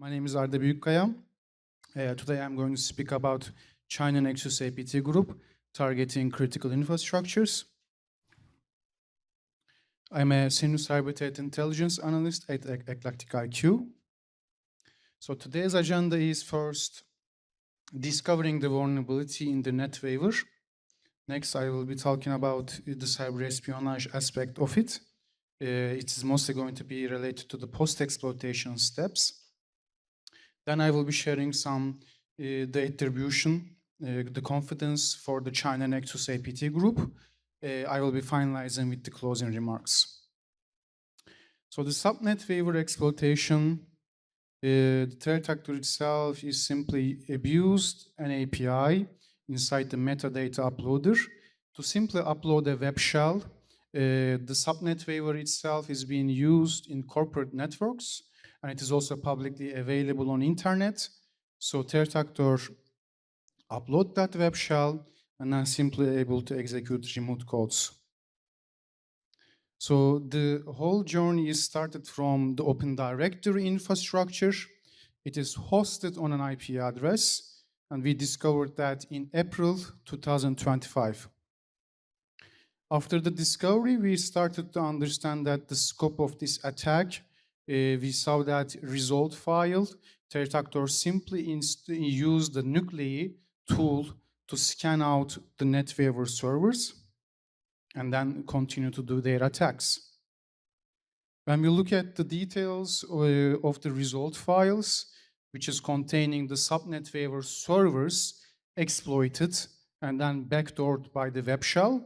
My name is Arda Büyükkaya. Today I'm going to speak about China-nexus APT group targeting critical infrastructures. I'm a senior cyber threat intelligence analyst at Eclectic IQ. So today's agenda is first discovering the vulnerability in the NetWeaver. Next, I will be talking about the cyber espionage aspect of it. It is mostly going to be related to the post-exploitation steps. Then I will be sharing some the attribution, the confidence for the China-nexus APT group. I will be finalizing with the closing remarks. So the SAP NetWeaver exploitation, the threat actor itself is simply abused an API inside the metadata uploader to simply upload a web shell. The SAP NetWeaver itself is being used in corporate networks, and it is also publicly available on internet. So threat actor upload that web shell and then simply able to execute remote codes. So the whole journey is started from the Open Directory infrastructure. It is hosted on an IP address, and we discovered that in April 2025. After the discovery, we started to understand that the scope of this attack, we saw that result file, threat actor simply used the nuclei tool to scan out the NetWeaver servers and then continue to do their attacks. When we look at the details of the result files, which is containing the SAP NetWeaver servers exploited and then backdoored by the web shell,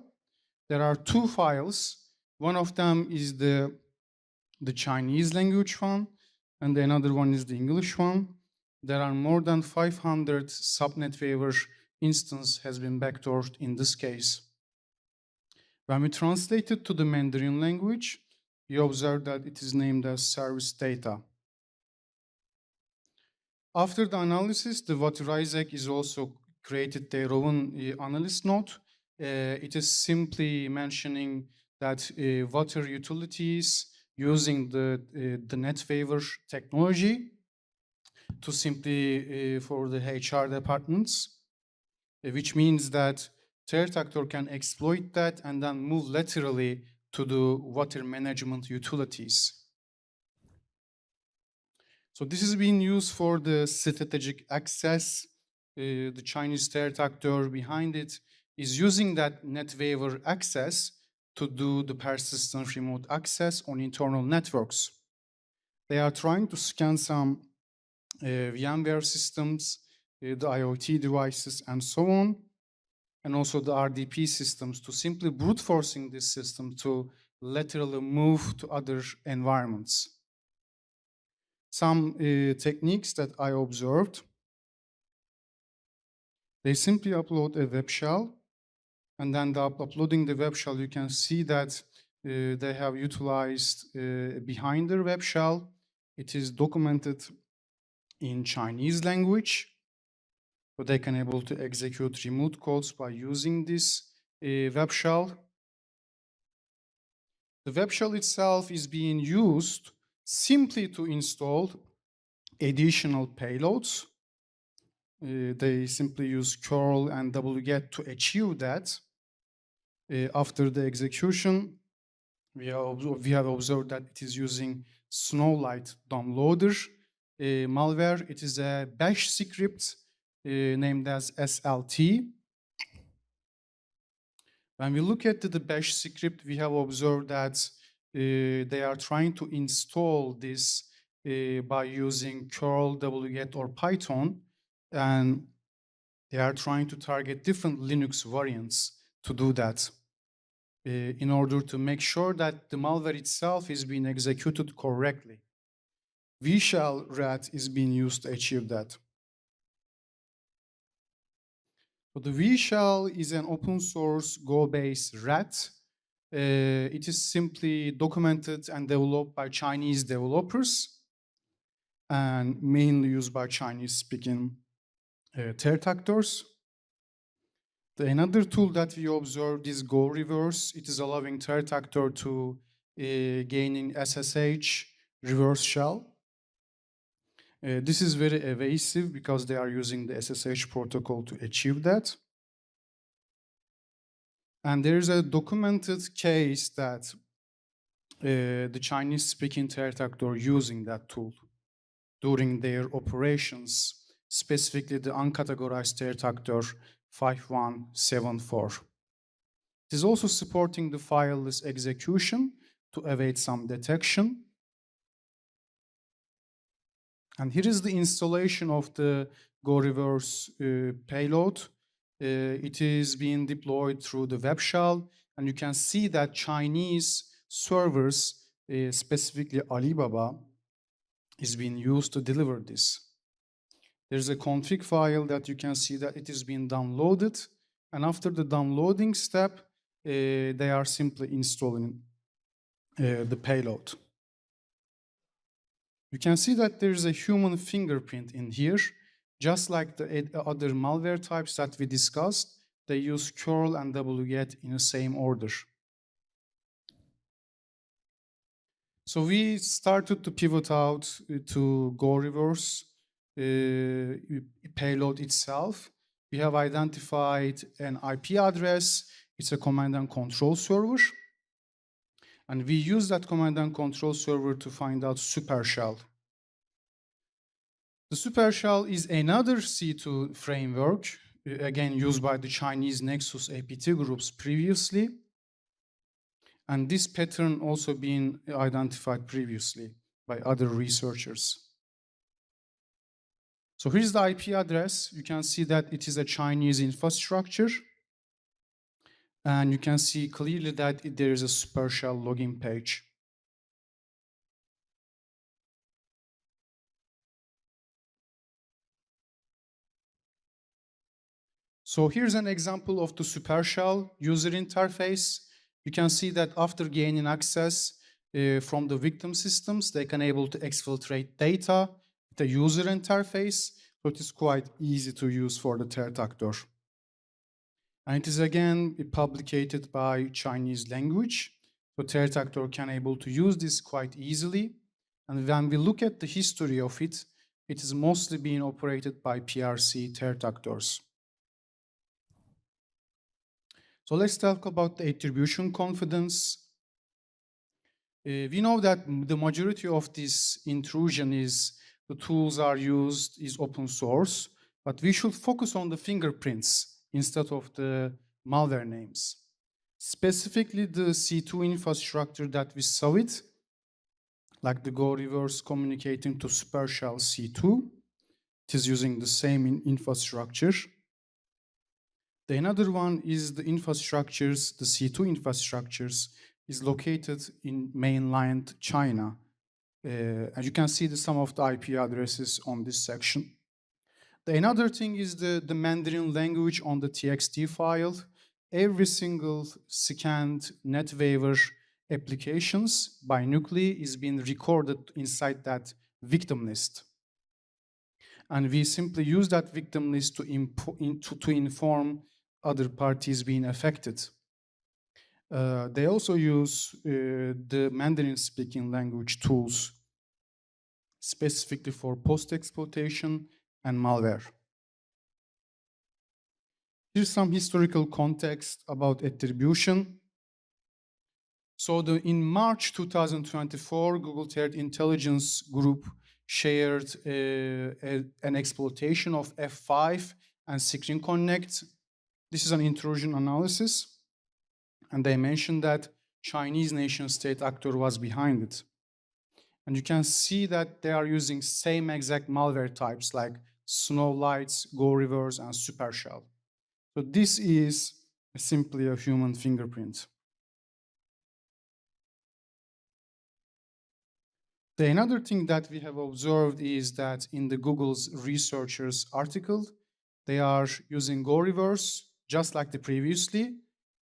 there are two files. One of them is the Chinese language one, and another one is the English one. There are more than 500 SAP NetWeaver instance has been backdoored in this case. When we translate it to the Mandarin language, we observe that it is named as service data. After the analysis, the Water-Isaac is also created their own analyst node. It is simply mentioning that water utilities using the NetWeaver technology to simply for the HR departments, which means that threat actor can exploit that and then move laterally to the water management utilities. So this is being used for the strategic access. The Chinese threat actor behind it is using that NetWeaver access to do the persistent remote access on internal networks. They are trying to scan some VMware systems, the IoT devices, and so on, and also the RDP systems to simply brute forcing this system to laterally move to other environments. Some techniques that I observed, they simply upload a web shell, and then uploading the web shell, you can see that they have utilized behind their web shell. It is documented in Chinese language, so they can able to execute remote codes by using this web shell. The web shell itself is being used simply to install additional payloads. They simply use curl and wget to achieve that. After the execution, we have observed that it is using Snowlight downloader malware. It is a bash script named as SLT. When we look at the bash script, we have observed that they are trying to install this by using curl, wget, or Python, and they are trying to target different Linux variants to do that in order to make sure that the malware itself is being executed correctly. vshell rat is being used to achieve that. So the vshell is an open source Go-based rat. It is simply documented and developed by Chinese developers and mainly used by Chinese-speaking threat actors. Another tool that we observed is Go Reverse. It is allowing threat actor to gaining SSH reverse shell. This is very evasive because they are using the SSH protocol to achieve that. And there is a documented case that the Chinese-speaking threat actor using that tool during their operations, specifically the uncategorized threat actor 5174. It is also supporting the fileless execution to evade some detection. And here is the installation of the Go Reverse payload. It is being deployed through the web shell, and you can see that Chinese servers, specifically Alibaba, is being used to deliver this. There's a config file that you can see that it is being downloaded, and after the downloading step, they are simply installing the payload. You can see that there is a human fingerprint in here. Just like the other malware types that we discussed, they use curl and wget in the same order. So we started to pivot out to Go Reverse payload itself. We have identified an IP address. It's a command and control server. And we use that command and control server to find out supershell. The supershell is another C2 framework, again used by the Chinese-nexus APT groups previously. And this pattern also been identified previously by other researchers. So here's the IP address. You can see that it is a Chinese infrastructure. And you can see clearly that there is a supershell login page. So here's an example of the supershell user interface. You can see that after gaining access from the victim systems, they can able to exfiltrate data with the user interface. So it is quite easy to use for the threat actor. And it is again publicated by Chinese language. So threat actor can able to use this quite easily. And when we look at the history of it, it is mostly being operated by PRC threat actors. So let's talk about the attribution confidence. We know that the majority of this intrusion is the tools are used is open source, but we should focus on the fingerprints instead of the malware names. Specifically the C2 infrastructure that we saw it, like the Go Reverse communicating to supershell C2, it is using the same infrastructure. The another one is the infrastructures, the C2 infrastructures is located in mainland China. And you can see some of the IP addresses on this section. The another thing is the Mandarin language on the TXT file. Every single scanned NetWeaver applications by nuclei is being recorded inside that victim list. And we simply use that victim list to inform other parties being affected. They also use the Mandarin-speaking language tools specifically for post-exploitation and malware. Here's some historical context about attribution. So in March 2024, Google Threat Intelligence Group shared an exploitation of F5 and Screen Connect. This is an intrusion analysis, and they mentioned that Chinese nation-state actor was behind it. And you can see that they are using same exact malware types like Snowlights, Go Reverse, and Supershell. So this is simply a human fingerprint. The another thing that we have observed is that in the Google's researchers article, they are using Go Reverse just like the previously,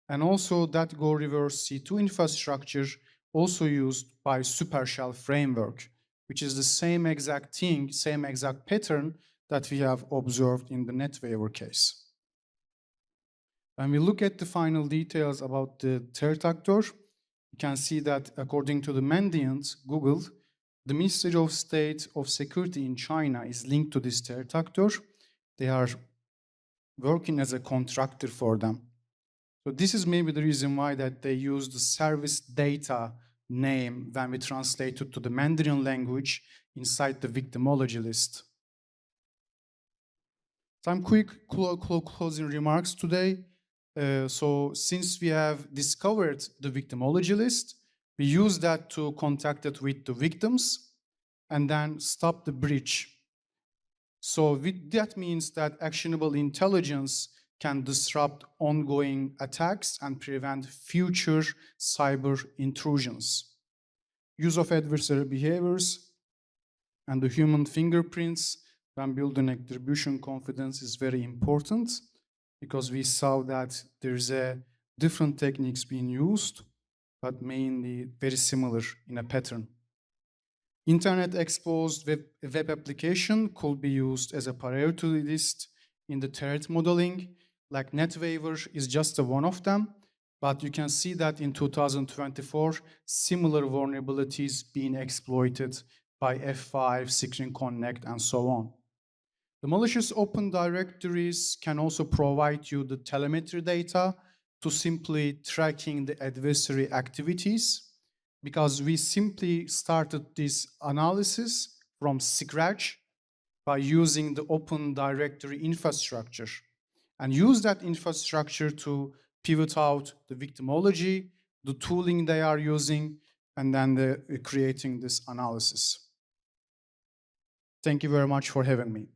and also that Go Reverse C2 infrastructure also used by Supershell framework, which is the same exact thing, same exact pattern that we have observed in the NetWeaver case. When we look at the final details about the threat actor, you can see that according to the Mandiant, Google, The Ministry of State of Security in China is linked to this threat actor. They are working as a contractor for them. So this is maybe the reason why that they use the service data name when we translate it to the Mandarin language inside the victimology list. Some quick closing remarks today. So since we have discovered the victimology list, we use that to contact it with the victims and then stop the breach. So that means that actionable intelligence can disrupt ongoing attacks and prevent future cyber intrusions. Use of adversary behaviors and the human fingerprints when building attribution confidence is very important, because we saw that there's different techniques being used, but mainly very similar in a pattern. Internet exposed web application could be used as a priority list in the threat modeling, like NetWeaver is just one of them, but you can see that in 2024, similar vulnerabilities being exploited by F5, Screen Connect, and so on. The malicious open directories can also provide you the telemetry data to simply tracking the adversary activities, because we simply started this analysis from scratch by using the open directory infrastructure and use that infrastructure to pivot out the victimology, the tooling they are using, and then creating this analysis. Thank you very much for having me.